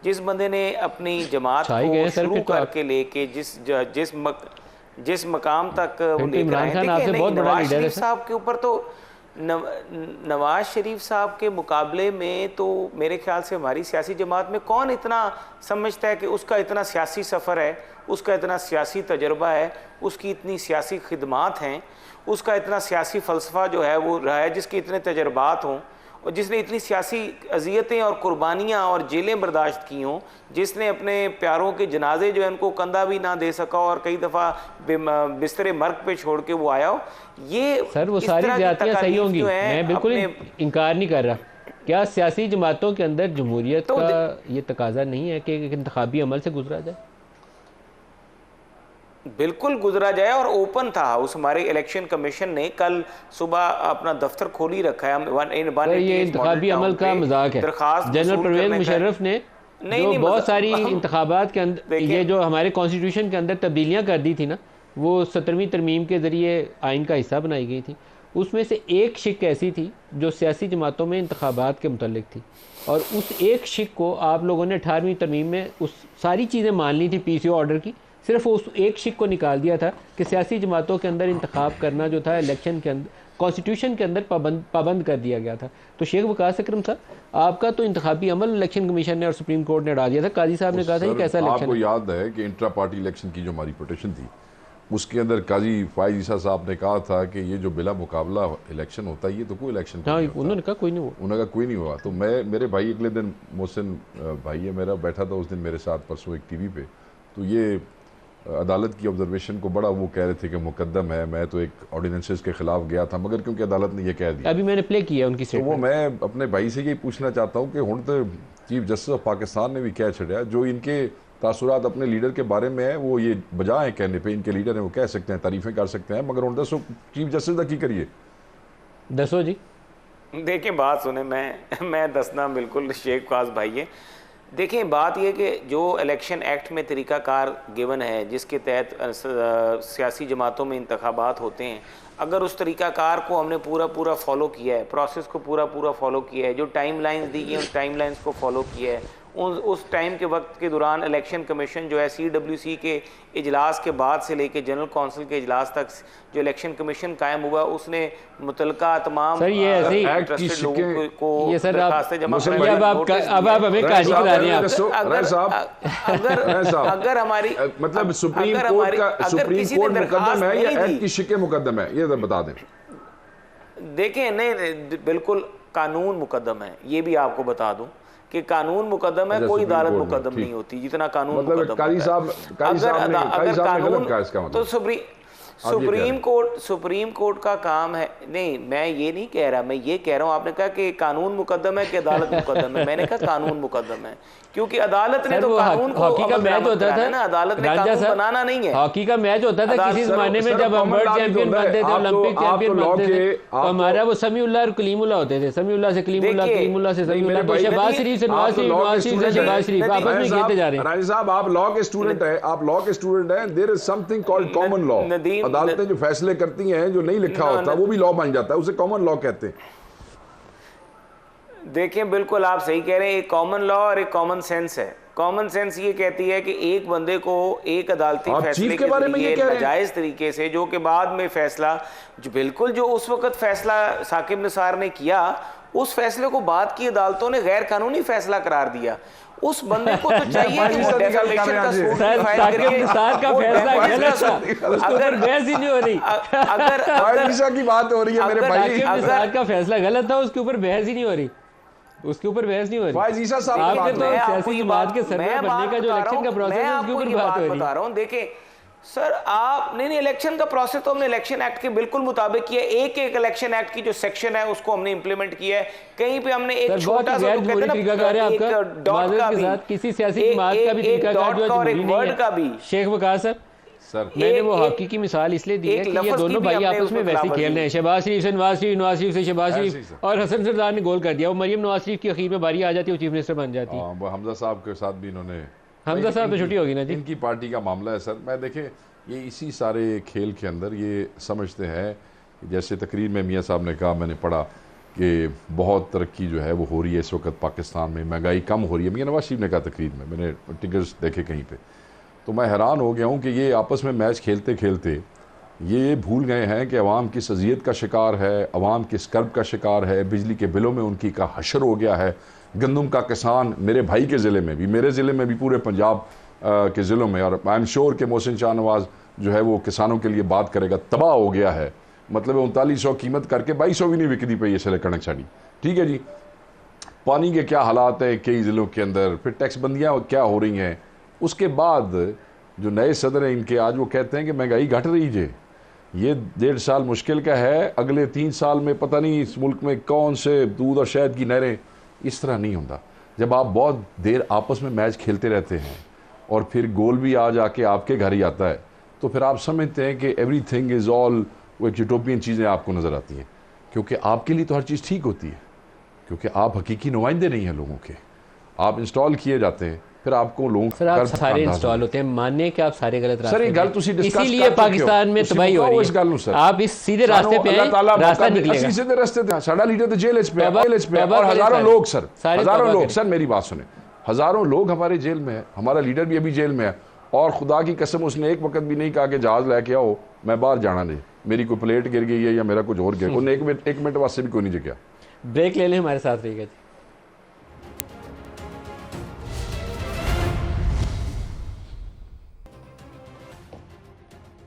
जिस बंदे ने अपनी जमात को शुरू करके लेके जिस मकाम तक वो लेकर आए, नवाज शरीफ साहब के ऊपर तो नवाज शरीफ साहब के मुकाबले में तो मेरे ख्याल से हमारी सियासी जमात में कौन इतना समझता है कि उसका इतना सियासी सफ़र है, उसका इतना सियासी तजर्बा है, उसकी इतनी सियासी खिदमात हैं, उसका इतना सियासी फ़लसफ़ा जो है वो रहा है, जिसके इतने तजर्बात हों और जिसने इतनी सियासी अजियतें और कुर्बानियाँ और जेलें बर्दाश्त की हों, जिसने अपने प्यारों के जनाजे जो है उनको कंधा भी ना दे सका और कई दफ़ा बिस्तरे मर्ग पे छोड़ के वो आया हो। ये सर वो सारी ज़्यादतियाँ सही होंगी, मैं बिल्कुल इनकार नहीं कर रहा। क्या सियासी जमातों के अंदर जमहूरियत का ये तकाजा नहीं है कि इंतखाबी अमल से गुजरा जाए? बिल्कुल गुजरा जाए, और ओपन था हाउस। हमारे इलेक्शन कमीशन ने कल सुबह अपना दफ्तर खोल ही रखा है। ये इंतखाबी अमल का मजाक है। जनरल परवेज मुशर्रफ ने जो बहुत सारी इंतखाबात के अंदर ये जो हमारे कॉन्स्टिट्यूशन के अंदर तब्दीलियाँ कर दी थी ना, वो 17वीं तरमीम के ज़रिए आइन का हिस्सा बनाई गई थी। उसमें से एक शिक ऐसी थी जो सियासी जमातों में इंतखाबात के मुतल्लिक थी, और उस एक शिक को आप लोगों ने 18वीं तरमीम में उस सारी चीज़ें मान ली थी पीसीओ ऑर्डर की, सिर्फ उस एक शिक को निकाल दिया था कि सियासी जमातों के अंदर इंतखाब करना जो था इलेक्शन के अंदर कॉन्स्टिट्यूशन के अंदर पाबंद कर दिया गया था। तो शेख वकास अकरम साहब, आपका तो इंतखाबी अमल इलेक्शन कमीशन ने और सुप्रीम कोर्ट ने हटा दिया था। काजी साहब ने कहा था कि कैसा इलेक्शन? आपको याद है कि इंट्रा पार्टी इलेक्शन की जो हमारी पिटीशन थी उसके अंदर काजी फायज ईसा साहब ने कहा था कि ये जो बिला मुकाबला इलेक्शन होता है ये तो कोई इलेक्शन उन्होंने कहा कोई नहीं हुआ। उन्होंने कहा कोई नहीं हुआ। तो मेरे भाई अगले दिन मोहसिन भाई है मेरा, बैठा था उस दिन मेरे साथ परसों एक टीवी पे, तो ये अदालत की ऑब्जर्वेशन को बड़ा वो कह रहे थे कि मुकद्दम है, मैं तो एक ऑर्डिनेंसेस के खिलाफ गया था, मगर क्योंकि अदालत ने ये कह दिया, अभी मैंने प्ले किया उनकी तो वो मैं अपने भाई से ये पूछना चाहता हूँ कि हुण तो चीफ जस्टिस ऑफ पाकिस्तान ने भी कह छड़िया, जो इनके तासुरात अपने लीडर के बारे में है वो ये बजा है कहने पे, इनके लीडर हैं वो कह सकते हैं, तारीफें कर सकते हैं, मगर हुण दसो चीफ जस्टिस का की करिए? दसो जी। देखिए बात सुने, मैं दसना बिल्कुल शेख खास भाई है। देखें, बात यह कि जो इलेक्शन एक्ट में तरीक़ाकार गिवन है जिसके तहत सियासी जमातों में इंतखाबात होते हैं, अगर उस तरीक़ाकार को हमने पूरा फॉलो किया है, प्रोसेस को पूरा फॉलो किया है, जो टाइम लाइन्स दी गई उस टाइम लाइन्स को फॉलो किया है, उस टाइम के वक्त के दौरान इलेक्शन कमीशन जो है CWC के इजलास के बाद से लेके जनरल कौंसिल के इजलास तक जो इलेक्शन कमीशन कायम हुआ उसने मुतलका तमाम सर ये ऐसे ही इंटरेस्टेड लोगों को ये सर दरखास्तें जमा अब आप हमें कहानी बता रहे हैं आप। अगर हमारी मतलब सुप्रीम कोर्ट मुकदम है या एक्ट की शिके मुकदम है, ये तो बता दें। देखें, नहीं बिल्कुल कानून मुकदम है, ये भी आपको बता दूं कि कानून मुकदम है, कोई अदालत मुकदम नहीं होती जितना कानून मतलब मुकदम काजी साहब ने गलत कहा इसका मतलब। तो सुप्रीम कोर्ट का काम है। नहीं, मैं ये नहीं कह रहा, मैं ये कह रहा हूँ, आपने कहा कि कानून मुकदम है कि अदालत मुकदम है, मैंने कहा कानून मुकदम है, क्योंकि अदालत ने तो कानून को हॉकी का मैच होता था ना, अदालत ने कानून बनाना नहीं है। हॉकी का मैच होता था किसी जमाने में जब हम वर्ल्ड चैंपियन बनते थे, ओलंपिक चैंपियन बनते थे, तो हमारा वो समीउल्लाह और कलीमुल्लाह होते थे, समीउल्लाह से कलीमुल्लाह, कलीमुल्लाह से समीउल्लाह, तो शहबाज शरीफ से नवाज शरीफ, नवाज शरीफ से शहबाज शरीफ आपस में खेलते जा रहे हैं। राजी साहब, आप लॉ के स्टूडेंट हैं, आप लॉ के स्टूडेंट हैं। There is something called common law. अदालतें जो फैसले करती हैं जो नहीं लिखा होता वो भी लॉ बन जाता है, उसे कॉमन लॉ कहते हैं। देखें, बिल्कुल आप सही कह रहे हैं, एक कॉमन लॉ और एक कॉमन सेंस है। कॉमन सेंस ये कहती है कि एक बंदे को एक अदालती फैसले के जरिए नाजायज तरीके से, जो कि बाद में फैसला जो बिल्कुल जो उस वक्त फैसला साकिब निसार ने किया, उस फैसले को बाद की अदालतों ने गैर कानूनी फैसला करार दिया। उस बंदे को तो चाहिए कि वो डेफेमेशन का सूट फाइल करके का फैसला गलत था, अगर बहस ही नहीं हो रही, अगर की बात हो रही है मेरे भाई, अगर का फैसला गलत था उसके ऊपर बहस ही नहीं हो रही, उसके ऊपर बहस नहीं हो रही। आपके तो सियासी जमात के सरवर बनने का जो इलेक्शन का प्रोसेस है उसके ऊपर बात हो रही है। बता रहा हूं, देखें सर, आप नहीं इलेक्शन का प्रोसेस तो हमने इलेक्शन एक्ट के बिल्कुल मुताबिक किया। एक इलेक्शन एक्ट की जो सेक्शन है उसको हमने इंप्लीमेंट किया है। कहीं पे हमने एक छोटा सा जो कहते हैं ना एक डॉट का भी, किसी सियासी जमात का भी तरीकाकार जो है एक वर्ड का भी। शेख वकास सर, मैंने वो हॉकी की मिसाल इसलिए दी है कि ये दोनों भाई आपस में वैसे खेल रहे हैं। शहबाज शरीफ से नवाज शरीफ, नवाज शरीफ से शहबाज शरीफ, और हसन सरदार ने गोल कर दिया। वो मरियम नवाज शरीफ की अखीर में बारी आ जाती है, वो चीफ मिनिस्टर बन जाती है। हमजा साहब के साथ भी इन्होंने, हमजा साहब तो छुट्टी होगी ना जी, इनकी पार्टी का मामला है सर। मैं देखें, ये इसी सारे खेल के अंदर ये समझते हैं, जैसे तकरीर में मियाँ साहब ने कहा, मैंने पढ़ा कि बहुत तरक्की जो है वो हो रही है इस वक्त पाकिस्तान में, महंगाई कम हो रही है। मियाँ नवाज शरीफ ने कहा तकरीर में, मैंने टिकर्स देखे कहीं पे, तो मैं हैरान हो गया हूँ कि ये आपस में मैच खेलते खेलते ये भूल गए हैं कि अवाम किस अजियत का शिकार है, अवाम किस कर्ब का शिकार है। बिजली के बिलों में उनकी का हशर हो गया है। गंदम का किसान मेरे भाई के ज़िले में भी, मेरे ज़िले में भी, पूरे पंजाब के ज़िलों में, और आई एम श्योर कि मोहसिन शाह नवाज जो है वो किसानों के लिए बात करेगा, तबाह हो गया है। मतलब 3900 कीमत करके 2200 भी नहीं बिकती पई इसलिए कणक छाड़ी। ठीक है जी, पानी के क्या हालात हैं कई ज़िलों के अंदर, फिर टैक्स बंदियाँ क्या हो रही हैं। उसके बाद जो नए सदर हैं इनके, आज वो कहते हैं कि महंगाई घट रही है। ये 1.5 साल मुश्किल का है, अगले 3 साल में पता नहीं इस मुल्क में कौन से दूध और शहद की नहरें। इस तरह नहीं होता। जब आप बहुत देर आपस में मैच खेलते रहते हैं और फिर गोल भी आ जाके आपके घर ही आता है, तो फिर आप समझते हैं कि एवरीथिंग इज़ ऑल, वो एक यूटोपियन चीज़ें आपको नज़र आती हैं, क्योंकि आपके लिए तो हर चीज़ ठीक होती है, क्योंकि आप हकीकी नुमाइंदे नहीं हैं लोगों के। आप इंस्टॉल किए जाते हैं, फिर आपको लोग आप सारे इंस्टॉल होते हैं, मानने के आप सारे गलत रास्ते, सर ये गल तुसी डिस्कस कर, इसीलिए पाकिस्तान में तबाही हो रही है। आप इस सीधे रास्ते पे हैं, रास्ता निकलेगा। ਅਸੀਂ सीधे रास्ते पे, साडा लीडर तो जेल में है, और हजारों लोग सर, हजारों लोग सर, मेरी बात सुने, हजारों लोग हमारे जेल में है। हमारा लीडर भी अभी जेल में है, और खुदा की कसम उसने एक वक्त भी नहीं कहा कि जहाज लेके आओ, मैं बाहर जाना नहीं, मेरी कोई प्लेट गिर गई है या मेरा कुछ और गिर, उन्हें एक मिनट वास्ते भी कोई नहीं जगह। ब्रेक ले लें, हमारे साथ रहिएगा जी।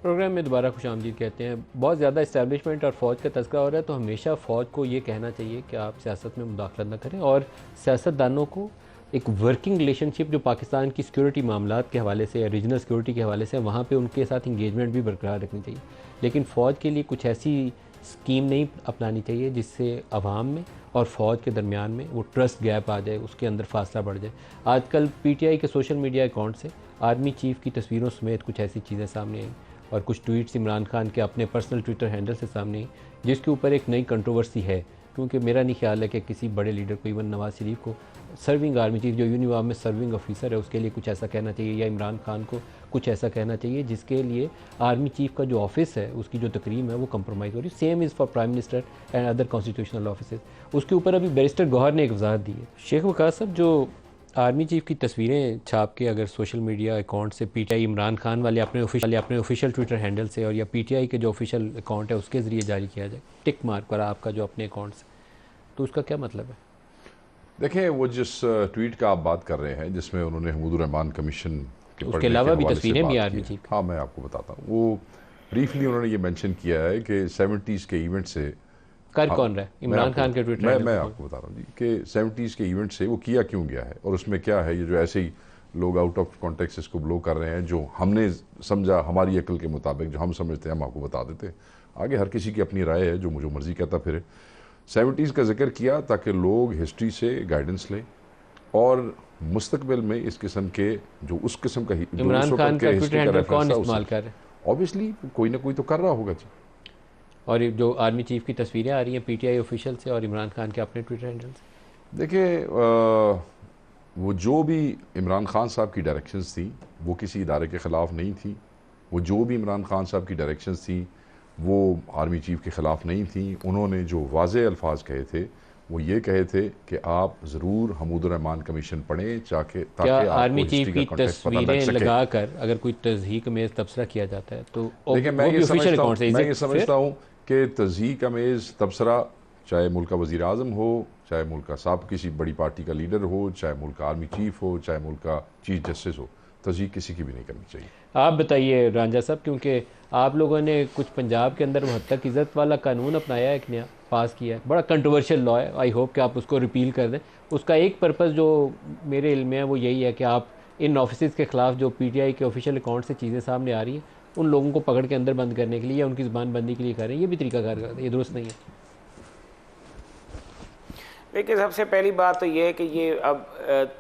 प्रोग्राम में दोबारा खुशामदीद कहते हैं। बहुत ज़्यादा इस्टेब्लिशमेंट और फ़ौज का तज़किरा हो रहा है, तो हमेशा फ़ौज को ये कहना चाहिए कि आप सियासत में मुदाखलत न करें, और सियासतदानों को एक वर्किंग रिलेशनशिप जो पाकिस्तान की सिक्योरिटी मामलात के हवाले से या रीजनल सिक्योरिटी के हवाले से, वहाँ पे उनके साथ इंगेजमेंट भी बरकरार रखनी चाहिए। लेकिन फ़ौज के लिए कुछ ऐसी स्कीम नहीं अपनानी चाहिए जिससे अवाम में और फ़ौज के दरमियान में वो ट्रस्ट गैप आ जाए, उसके अंदर फासला बढ़ जाए। आजकल PTI के सोशल मीडिया अकाउंट से आर्मी चीफ़ की तस्वीरों समेत कुछ ऐसी चीज़ें सामने आई, और कुछ ट्वीट्स इमरान खान के अपने पर्सनल ट्विटर हैंडल से सामने आई, जिसके ऊपर एक नई कंट्रोवर्सी है, क्योंकि मेरा नहीं ख्याल है कि किसी बड़े लीडर को, इवन नवाज शरीफ को, सर्विंग आर्मी चीफ जो यूनिफॉर्म में सर्विंग ऑफिसर है उसके लिए कुछ ऐसा कहना चाहिए, या इमरान खान को कुछ ऐसा कहना चाहिए जिसके लिए आर्मी चीफ का जो ऑफिस है उसकी जो तकरीम है वो कंप्रोमाइज़ हो रही है। Same is for prime minister and other constitutional officers. उसके ऊपर अभी बैरिस्टर गौहर ने एक वजाहत दी है। शेख वकास साहब, जो आर्मी चीफ की तस्वीरें छाप के अगर सोशल मीडिया अकाउंट से पीटीआई इमरान खान वाले अपने ऑफिशियल ट्विटर हैंडल से और या पीटीआई के जो ऑफिशियल अकाउंट है उसके ज़रिए जारी किया जाए, टिक मार्क पर आपका जो अपने अकाउंट से, तो उसका क्या मतलब है? देखें, वो जिस ट्वीट का आप बात कर रहे हैं जिसमें उन्होंने हमीदुर रहमान कमीशन के उसके अलावा भी तस्वीरें भी आर्मी चीफ। हाँ, मैं आपको बताता हूँ। वो ब्रीफली उन्होंने ये मेंशन किया है कि 70s के इवेंट से कर कौन रहा है इमरान खान के ट्विटर। मैं आपको बता रहा हूँ जी कि 70s के इवेंट से वो किया क्यों गया है और उसमें क्या है। ये जो ऐसे ही लोग आउट ऑफ कॉन्टेक्स्ट इसको ब्लो कर रहे हैं, जो हमने समझा हमारी अकल के मुताबिक जो हम समझते हैं हम आपको बता देते हैं। आगे हर किसी की अपनी राय है, जो मुझे मर्जी कहता फिर। 70s का जिक्र किया ताकि लोग हिस्ट्री से गाइडेंस लें और मुस्तकबिल में इस किस्म के जो उस किस्म का इमरान खान का ट्विटर हैंडल कौन इस्तेमाल कर रहे हैं? ऑब्वियसली कोई ना कोई तो कर रहा होगा जी। और ये जो आर्मी चीफ की तस्वीरें आ रही हैं पीटीआई ऑफिशियल से और इमरान खान के अपने ट्विटर हैंडल से, देखिए वो जो भी इमरान खान साहब की डायरेक्शंस थी वो किसी इदारे के ख़िलाफ़ नहीं थी। वो जो भी इमरान खान साहब की डायरेक्शंस थी वो आर्मी चीफ के ख़िलाफ़ नहीं थी। उन्होंने जो वाज़े अल्फाज कहे थे वो ये कहे थे कि आप ज़रूर हमीदुर रहमान कमीशन पढ़ें ताकि आर्मी चीफ की तस्वीरें लगाकर अगर कोई तज़हीक में तबसरा किया जाता है तो देखिए मैं ये समझता हूँ कि तज़हीक अमेज़ तबसरा चाहे मुल्क का वज़ीर आज़म हो, चाहे मुल्क का साहब किसी बड़ी पार्टी का लीडर हो, चाहे मुल्क का आर्मी चीफ हो, चाहे मुल्क का चीफ जस्टिस हो, तज़हीक किसी की भी नहीं करनी चाहिए। आप बताइए रांझा साहब, क्योंकि आप लोगों ने कुछ पंजाब के अंदर मुहत्तक इज़्ज़त वाला कानून अपनाया है, एक नया पास किया है, बड़ा कंट्रोवर्शियल लॉ है। आई होप कि आप उसको रिपील कर दें। उसका एक पर्पज़ जो मेरे इल्म में है वो यही है कि आप इन ऑफिस के ख़िलाफ़ जो पीटीआई के ऑफिशियल अकाउंट से चीज़ें सामने आ रही हैं उन लोगों को पकड़ के अंदर बंद करने के लिए या उनकी ज़बान बंदी के लिए कर रहे हैं। ये भी तरीकाकार करते हैं, ये दुरुस्त नहीं है। देखिए, सबसे पहली बात तो ये है कि ये अब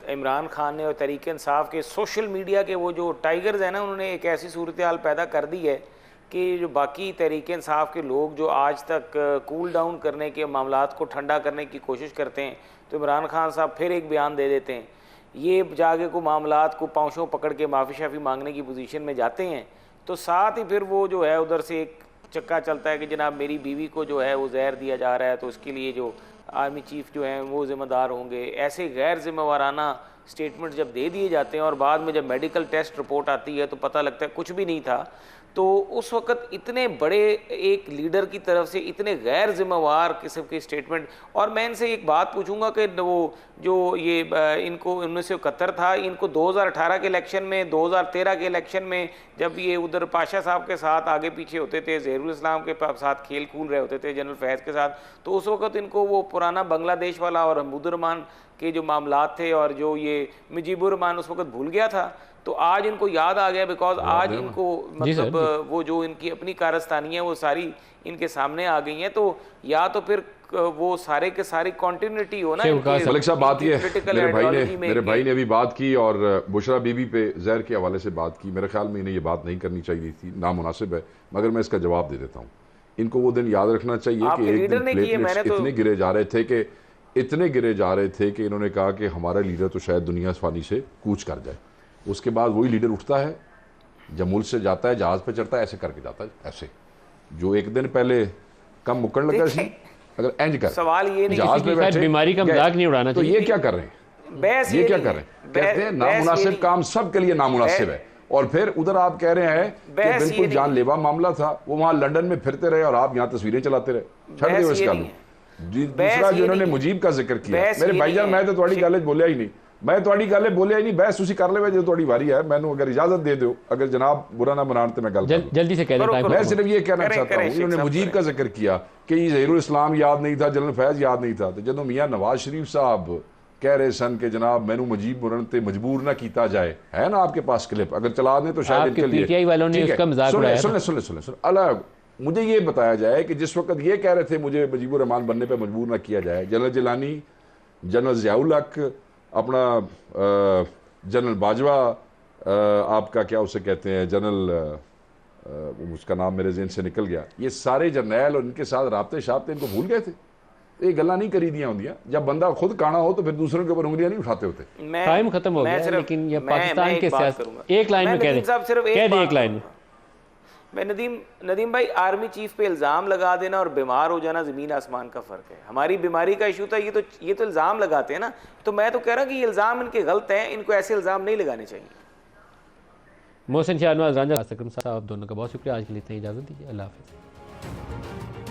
इमरान खान ने और तहरीक इंसाफ के सोशल मीडिया के वो जो टाइगर्स हैं ना, उन्होंने एक ऐसी सूरत हाल पैदा कर दी है कि जो बाकी तहरीक इंसाफ के लोग जो आज तक कूल डाउन करने के मामलात को ठंडा करने की कोशिश करते हैं, तो इमरान खान साहब फिर एक बयान दे देते हैं। ये जाके को मामलात को पाँवों पकड़ के माफ़ी शाफ़ी मांगने की पोजीशन में जाते हैं, तो साथ ही फिर वो जो है उधर से एक चक्का चलता है कि जनाब मेरी बीवी को जो है वो जहर दिया जा रहा है तो उसके लिए जो आर्मी चीफ जो हैं वो ज़िम्मेदार होंगे। ऐसे गैर ज़िम्मेवाराना स्टेटमेंट जब दे दिए जाते हैं और बाद में जब मेडिकल टेस्ट रिपोर्ट आती है तो पता लगता है कुछ भी नहीं था, तो उस वक़्त इतने बड़े एक लीडर की तरफ से इतने गैर ज़िम्मेवार किस्म के स्टेटमेंट। और मैं इनसे एक बात पूछूंगा कि वो जो ये इनको 1971 था, इनको 2018 के इलेक्शन में, 2013 के इलेक्शन में जब ये उधर पाशा साहब के साथ आगे पीछे होते थे, ज़हीरुल इस्लाम के साथ खेल कूद रहे होते थे, जनरल फैज़ के साथ, तो उस वक़्त इनको वो पुराना बांग्लादेश वाला और हमीदुर रहमान के जो मामलात थे और जो ये मुजीबुर रहमान उस वक़्त भूल गया था, तो आज इनको याद आ गया बिकॉज आज इनको मतलब वो जो इनकी अपनी कारस्तानी है वो सारी इनके सामने आ गई हैं। तो या तो फिर वो सारे के सारी कंटिन्यूटी हो ना। मलिक साहब बात ये मेरे भाई ने अभी बात की और बुशरा बीबी पे जहर के हवाले से बात की। मेरे ख्याल में इन्हें ये बात नहीं करनी चाहिए थी, नामुनासिब है, मगर मैं इसका जवाब दे देता हूँ। इनको वो दिन याद रखना चाहिए कि एक दिन प्लेटलेट्स इतने गिरे जा रहे थे कि इन्होंने कहा कि हमारा लीडर तो शायद दुनिया फानी से कूच कर जाए। उसके बाद वही लीडर उठता है, जब मुल्क से जाता है, जहाज पे चढ़ता है, ऐसे करके जाता है, ऐसे जो एक दिन पहले कम मुक्कड़ लगा सी, अगर एंज कर सवाल ये नहीं, जहाज पे बैठे बीमारी का मजाक नहीं उड़ाना तो ये क्या कर रहे हैं, ये क्या कर रहे हैं? कहते हैं नामुनासिब काम सबके लिए नामुनासिब है। और फिर उधर आप कह रहे हैं कि बिल्कुल जानलेवा मामला था, वो वहां लंदन में फिरते रहे और आप यहाँ तस्वीरें चलाते रहे। छड़ दो इसका। दूसरा जो इन्होंने मुजीब का जिक्र किया, मेरे भाईजान मैं तो थोड़ी गल बोलिया ही नहीं, मैं थोड़ी गल बोलिया ही नहीं, बहस तुसी कर ले जो थोड़ी वारी है, मैंने अगर इजाजत दे दो, अगर जनाब बुरा ना बनान तो मैं गल जल्दी से कह देता। मैं सिर्फ ये कहना चाहता हूँ, इन्होंने मुजीब का जिक्र किया कि ज़हीरुल इस्लाम याद नहीं था, जनरल फैज याद नहीं था, तो जदों मियाँ नवाज शरीफ साहब कह रहे सन कि जनाब मैनू मुजीब बनने ते मजबूर ना किया जाए, है ना आपके पास क्लिप, अगर चला दें तो शायद इनके लिए पीटीआई वालों ने उसका मजाक उड़ाया। सुन अलग मुझे ये बताया जाए कि जिस वक्त ये कह रहे थे मुझे मुजीबुर रहमान बनने पे मजबूर ना किया जाए, जनरल जिलानी, जनरल ज़ियाउल हक, अपना जनरल बाजवा, आपका क्या उसे कहते हैं जनरल, उसका नाम मेरे ज़हन से निकल गया, ये सारे जर्नैल और इनके साथ राब्ते शाब्ते इनको भूल गए थे। ये गल्लां नहीं करी दियां होंदियां। जब बंदा खुद काना हो तो फिर दूसरों के ऊपर उंगलियां नहीं उठाते होते। टाइम खत्म हो गया है, लेकिन ये पाकिस्तान के सियासत एक लाइन में कह दें एक लाइन में मैं नदीम भाई, आर्मी चीफ पे इल्ज़ाम लगा देना और बीमार हो जाना ज़मीन आसमान का फ़र्क है। हमारी बीमारी का इशू था, ये तो इल्ज़ाम लगाते हैं ना। तो मैं तो कह रहा हूँ कि ये इल्ज़ाम इनके गलत हैं, इनको ऐसे इल्ज़ाम नहीं लगाने चाहिए। मोहसिन शाहनवाज, रांझा असकरम साहब, दोनों का बहुत शुक्रिया। आज के लिए इतना ही इजाज़त दीजिए। अल्लाह हाफ़िज़।